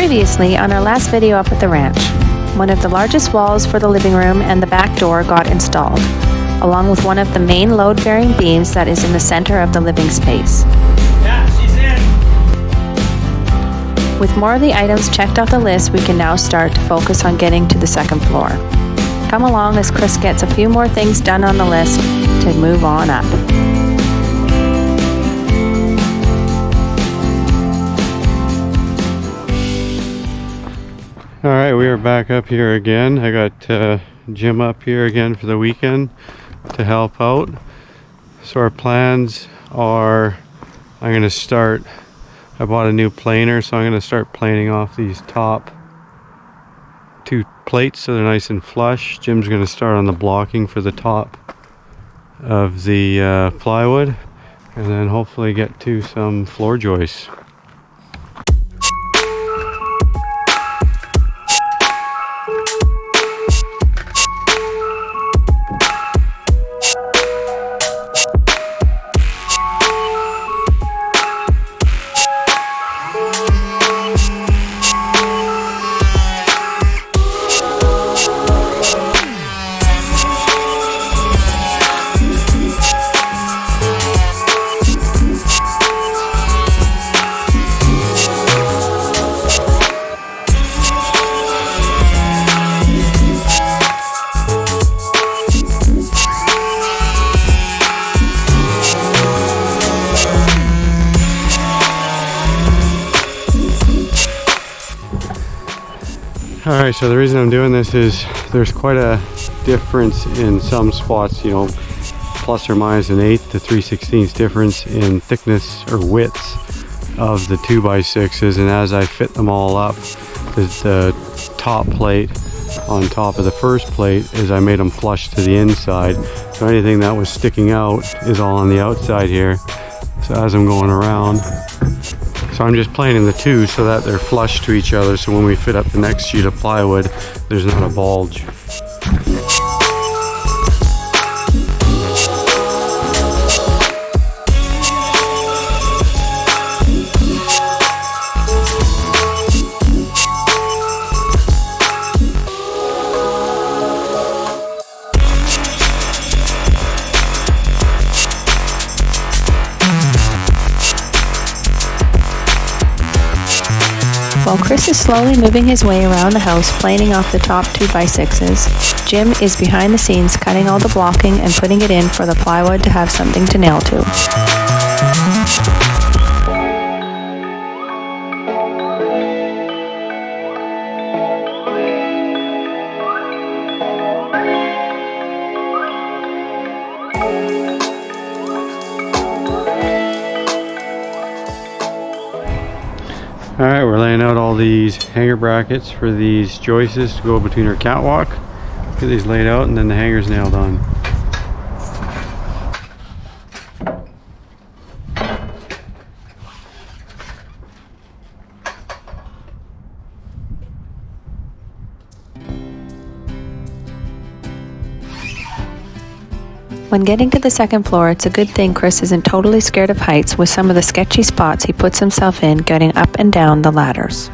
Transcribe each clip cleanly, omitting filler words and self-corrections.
Previously on our last video up at the ranch, one of the largest walls for the living room and the back door got installed, along with one of the main load-bearing beams that is in the center of the living space. Yeah, she's in. With more of the items checked off the list, we can now start to focus on getting to the second floor. Come along as Chris gets a few more things done on the list to move on up. Alright, we are back up here again. I got Jim up here again for the weekend to help out. So our plans are, I bought a new planer, so I'm going to start planing off these top two plates so they're nice and flush. Jim's going to start on the blocking for the top of the plywood, and then hopefully get to some floor joists. Alright, so the reason I'm doing this is there's quite a difference in some spots, you know, plus or minus an eighth to 3/16 difference in thickness or width of the 2x6s, and as I fit them all up, the top plate on top of the first plate is I made them flush to the inside, so anything that was sticking out is all on the outside here. So as I'm going around, so I'm just planing the two so that they're flush to each other, so when we fit up the next sheet of plywood, there's not a bulge. While Chris is slowly moving his way around the house planing off the top 2x6s, Jim is behind the scenes cutting all the blocking and putting it in for the plywood to have something to nail to. Alright, we're laying out all these hanger brackets for these joists to go between our catwalk. Get these laid out and then the hangers nailed on. When getting to the second floor, it's a good thing Chris isn't totally scared of heights with some of the sketchy spots he puts himself in getting up and down the ladders.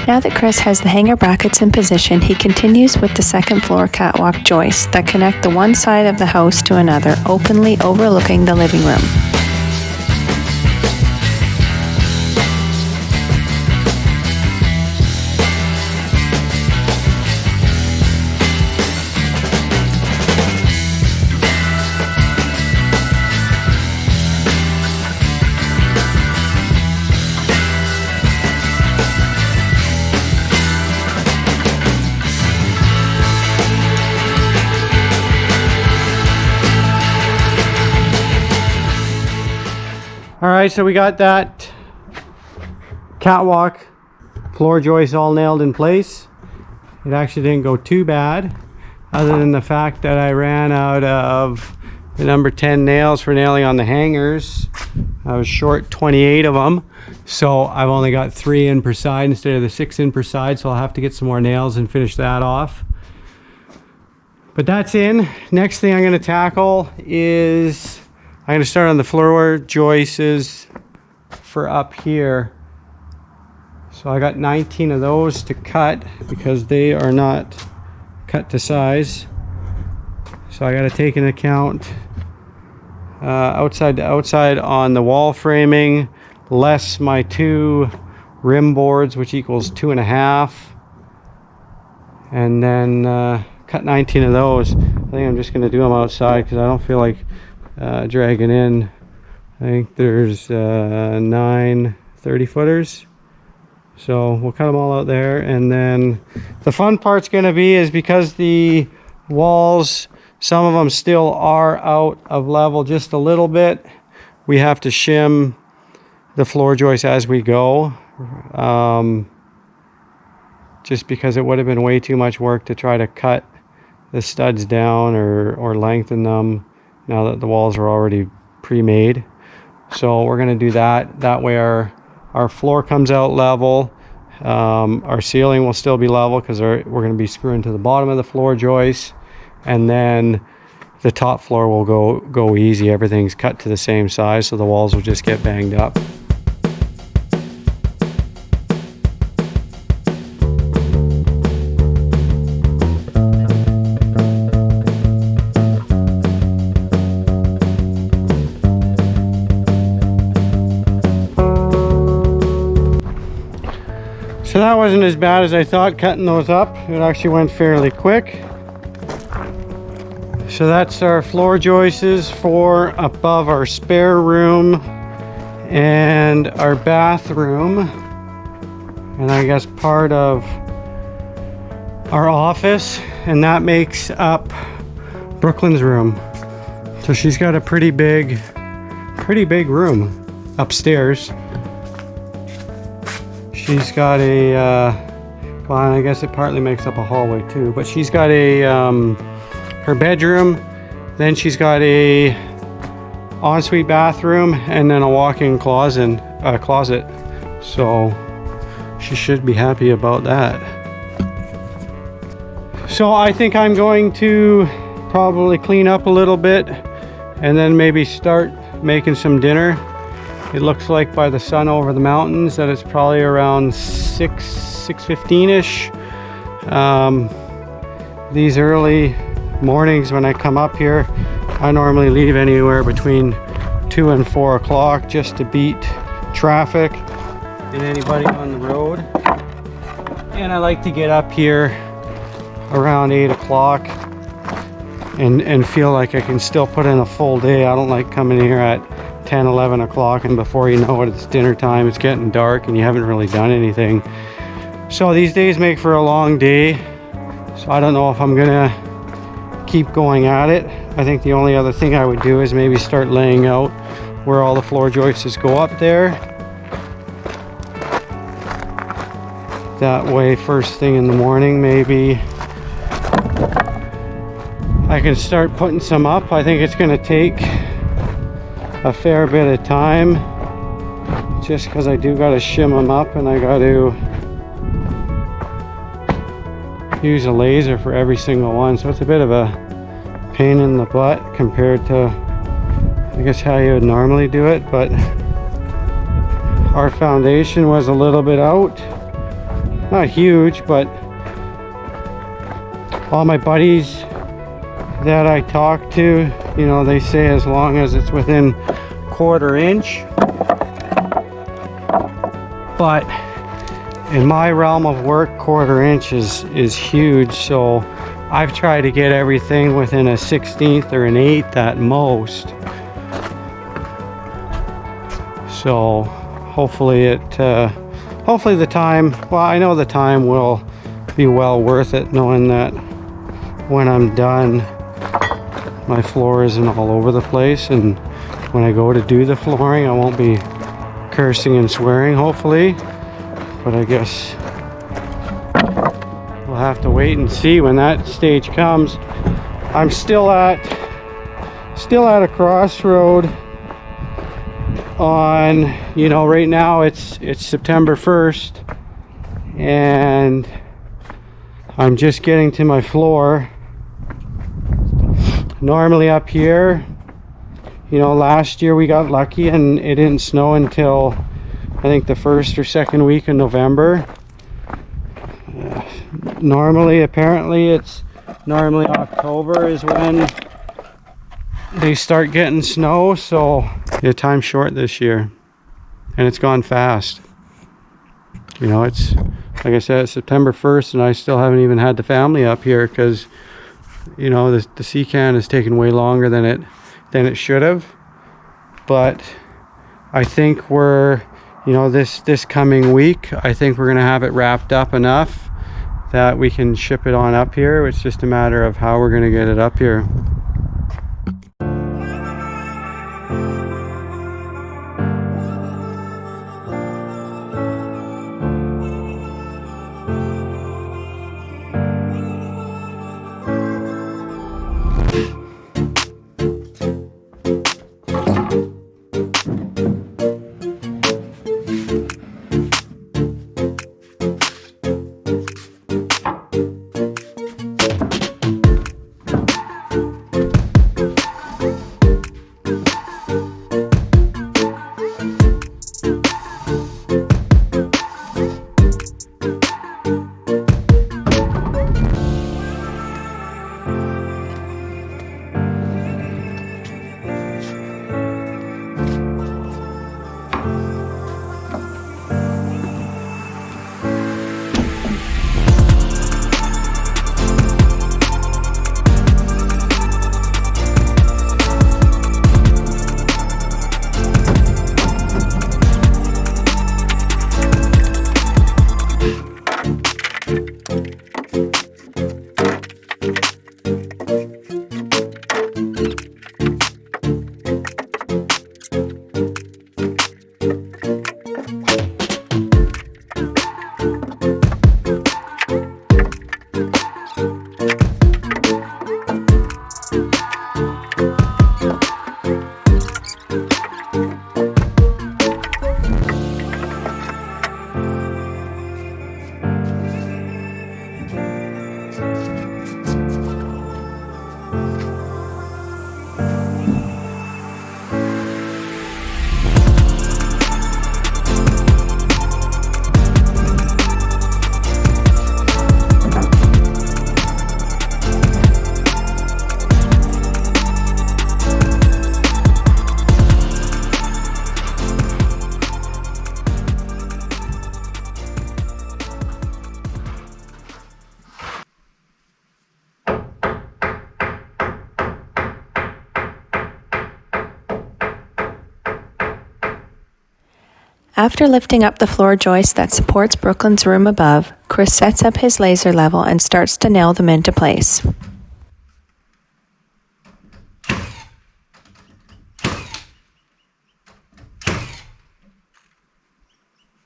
Now that Chris has the hanger brackets in position, he continues with the second floor catwalk joists that connect the one side of the house to another, openly overlooking the living room. All right, so we got that catwalk floor joist all nailed in place. It actually didn't go too bad, other than the fact that I ran out of the number 10 nails for nailing on the hangers. I was short 28 of them, so I've only got 3 in per side instead of the 6 in per side, so I'll have to get some more nails and finish that off. But that's in. Next thing I'm going to tackle is I'm going to start on the floor joists for up here. So I got 19 of those to cut because they are not cut to size. So I got to take into account outside to outside on the wall framing, less my 2 rim boards, which equals 2.5. And then cut 19 of those. I think I'm just going to do them outside because I don't feel like dragging in. I think there's 9 30-footers, so we'll cut them all out there. And then the fun part's going to be is because the walls, some of them still are out of level just a little bit, we have to shim the floor joist as we go, just because it would have been way too much work to try to cut the studs down or lengthen them now that the walls are already pre-made. So we're going to do that. That way our floor comes out level. Our ceiling will still be level because we're going to be screwing to the bottom of the floor joist, and then the top floor will go easy. Everything's cut to the same size, so the walls will just get banged up. So that wasn't as bad as I thought, cutting those up. It actually went fairly quick. So that's our floor joists for above our spare room and our bathroom, and I guess part of our office, and that makes up Brooklyn's room. So she's got a pretty big room upstairs. She's got a, well, I guess it partly makes up a hallway too, but she's got a, her bedroom, then she's got a ensuite bathroom, and then a walk-in closet. So she should be happy about that. So I think I'm going to probably clean up a little bit and then maybe start making some dinner. It looks like by the sun over the mountains that it's probably around 6:15ish. These early mornings when I come up here, I normally leave anywhere between 2 and 4 o'clock just to beat traffic and anybody on the road. And I like to get up here around 8 o'clock and feel like I can still put in a full day. I don't like coming here at 10, 11 o'clock and before you know it, it's dinner time, it's getting dark and you haven't really done anything. So these days make for a long day. So I don't know if I'm gonna keep going at it. I think the only other thing I would do is maybe start laying out where all the floor joists go up there. That way first thing in the morning maybe I can start putting some up. I think it's gonna take a fair bit of time just because I do got to shim them up and I got to use a laser for every single one, so it's a bit of a pain in the butt compared to I guess how you would normally do it. But our foundation was a little bit out, not huge, but all my buddies that I talk to, you know, they say as long as it's within 1/4 inch. But in my realm of work, 1/4 inch is huge, so I've tried to get everything within a 1/16 or an 1/8 at most. So hopefully hopefully the time, well, I know the time will be well worth it, knowing that when I'm done, my floor isn't all over the place, and when I go to do the flooring, I won't be cursing and swearing, hopefully. But I guess we'll have to wait and see when that stage comes. I'm still at a crossroad on, you know, right now it's September 1st, and I'm just getting to my floor. Normally up here, you know, last year we got lucky and it didn't snow until I think the 1st or 2nd week in November. Normally, apparently, it's normally October is when they start getting snow, so yeah, time's short this year, and it's gone fast. You know, it's like I said, it's September 1st, and I still haven't even had the family up here because, you know, the sea-can has taken way longer than it should have. But I think we're, you know, this coming week, I think we're gonna have it wrapped up enough that we can ship it on up here. It's just a matter of how we're gonna get it up here. After lifting up the floor joist that supports Brooklyn's room above, Chris sets up his laser level and starts to nail them into place.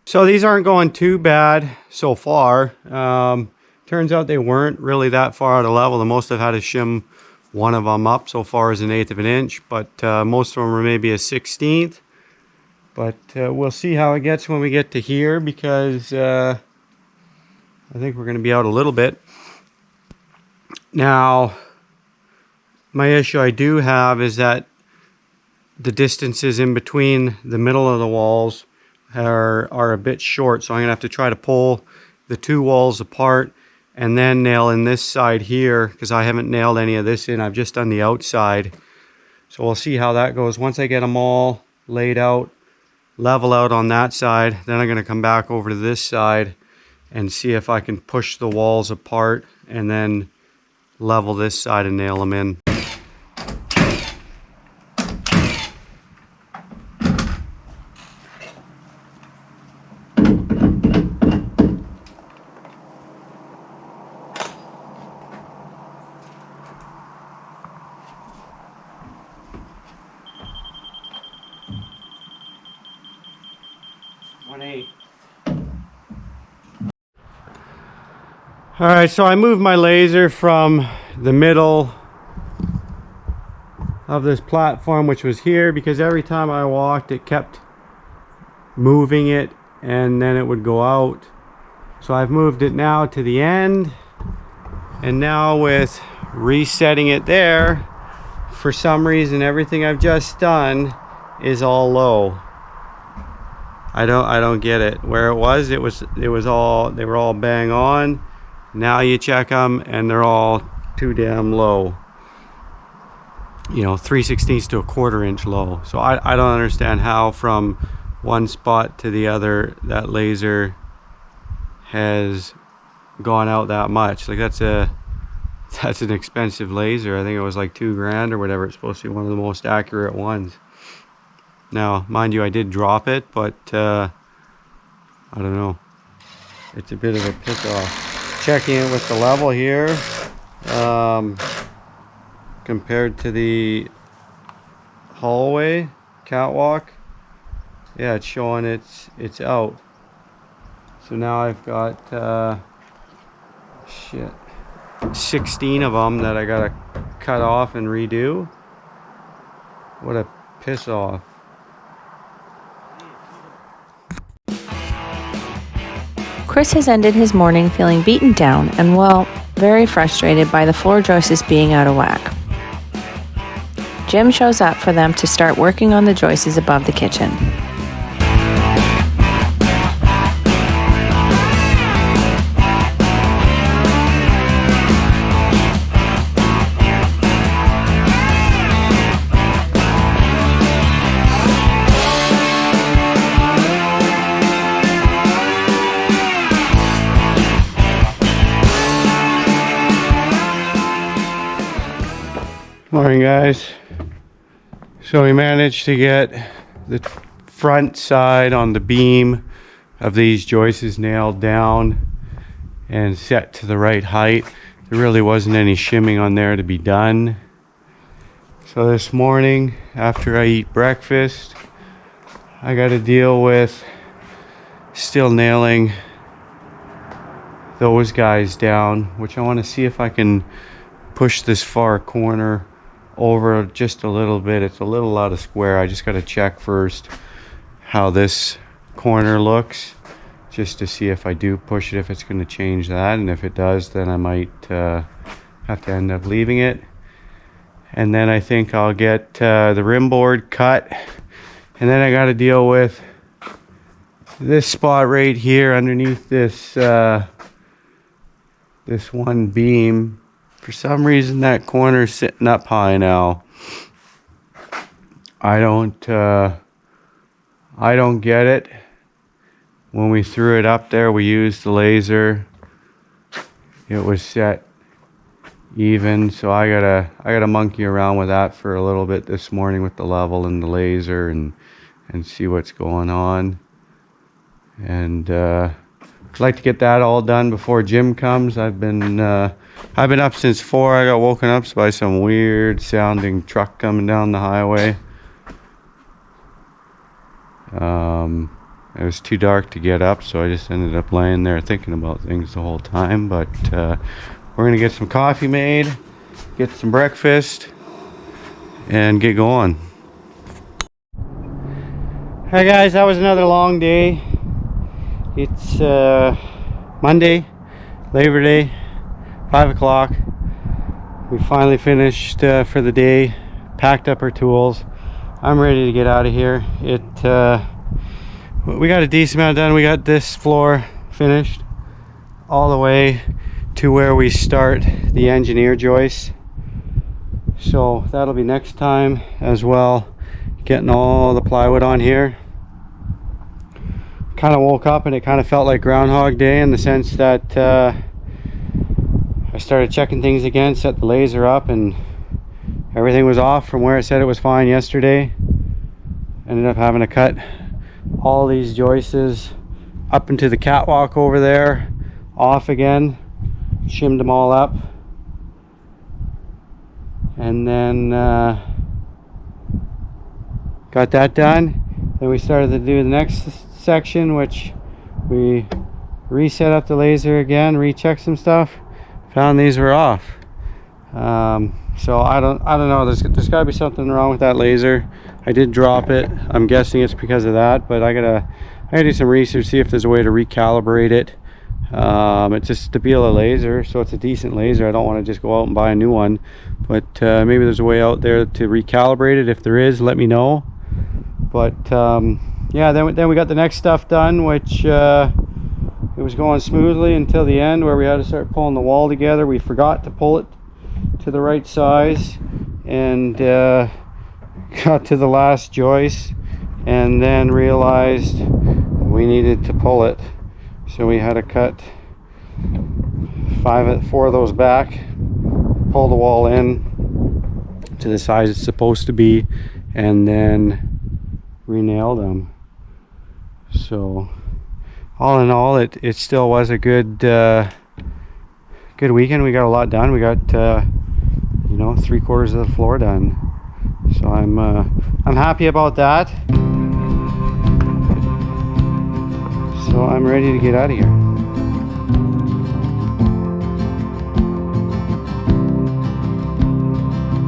So these aren't going too bad so far. Turns out they weren't really that far out of level. The most I've had to shim one of them up so far is 1/8 of an inch, but most of them are maybe a 1/16. But we'll see how it gets when we get to here, because I think we're going to be out a little bit. Now, my issue I do have is that the distances in between the middle of the walls are a bit short, so I'm going to have to try to pull the two walls apart and then nail in this side here, because I haven't nailed any of this in. I've just done the outside. So we'll see how that goes. Once I get them all laid out, level out on that side, then I'm going to come back over to this side and see if I can push the walls apart and then level this side and nail them in. All right, so I moved my laser from the middle of this platform, which was here, because every time I walked it kept moving it and then it would go out. So I've moved it now to the end, and now with resetting it there, for some reason everything I've just done is all low. I don't get it. Where it was all, they were all bang on. Now you check them and they're all too damn low. You know, 3/16 to a 1/4 inch low. So I don't understand how from one spot to the other that laser has gone out that much. Like that's an expensive laser. I think it was like $2,000 or whatever. It's supposed to be one of the most accurate ones. Now, mind you, I did drop it, but I don't know. It's a bit of a piss off. Checking it with the level here, compared to the hallway, catwalk. Yeah, it's showing it's out. So now I've got 16 of them that I gotta cut off and redo. What a piss off. Chris has ended his morning feeling beaten down and, well, very frustrated by the floor joists being out of whack. Jim shows up for them to start working on the joists above the kitchen. Morning, guys. So we managed to get the front side on the beam of these joists nailed down and set to the right height. There really wasn't any shimming on there to be done. So this morning, after I eat breakfast, I got to deal with still nailing those guys down, which I want to see if I can push this far corner over just a little bit. It's a little out of square. I just got to check first how this corner looks, just to see if I do push it, if it's going to change that, and if it does, then I might have to end up leaving it. And then I think I'll get the rim board cut, and then I got to deal with this spot right here underneath this this one beam. For some reason that corner is sitting up high now. I don't get it. When we threw it up there, we used the laser. It was set even, so I gotta monkey around with that for a little bit this morning with the level and the laser and see what's going on. And I'd like to get that all done before Jim comes. I've been up since 4. I got woken up by some weird sounding truck coming down the highway. It was too dark to get up, so I just ended up laying there thinking about things the whole time. But we're gonna get some coffee made, get some breakfast, and get going. Hi guys, that was another long day. It's Monday, Labor Day, 5 o'clock. We finally finished for the day, packed up our tools. I'm ready to get out of here. We got a decent amount done. We got this floor finished. all the way to where we start the engineer joists. So that'll be next time as well, getting all the plywood on here. Kind of woke up and it kind of felt like Groundhog Day in the sense that I started checking things again, set the laser up, and everything was off from where it said it was fine yesterday. Ended up having to cut all these joists up into the catwalk over there off again, shimmed them all up, and then got that done. Then we started to do the next section, which we reset up the laser again, rechecked some stuff, found these were off. So I don't know, there's got to be something wrong with that laser. I did drop it. I'm guessing it's because of that, but I gotta do some research, see if there's a way to recalibrate it. It's just a Bela laser, so it's a decent laser. I don't want to just go out and buy a new one, but maybe there's a way out there to recalibrate it. If there is, let me know. But yeah, then we got the next stuff done, which it was going smoothly until the end where we had to start pulling the wall together. We forgot to pull it to the right size, and got to the last joist and then realized we needed to pull it, so we had to cut 4 of those back, pull the wall in to the size it's supposed to be, and then re-nail them. So all in all, it still was a good weekend. We got a lot done. We got 3/4 of the floor done, so I'm happy about that. So I'm ready to get out of here.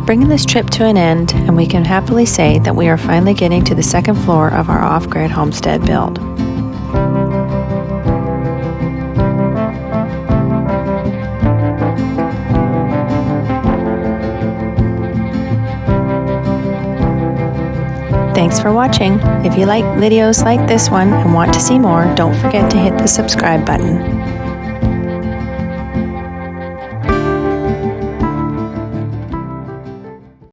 Bringing this trip to an end, and we can happily say that we are finally getting to the second floor of our off-grid homestead build. Thanks for watching. If you like videos like this one and want to see more, don't forget to hit the subscribe button.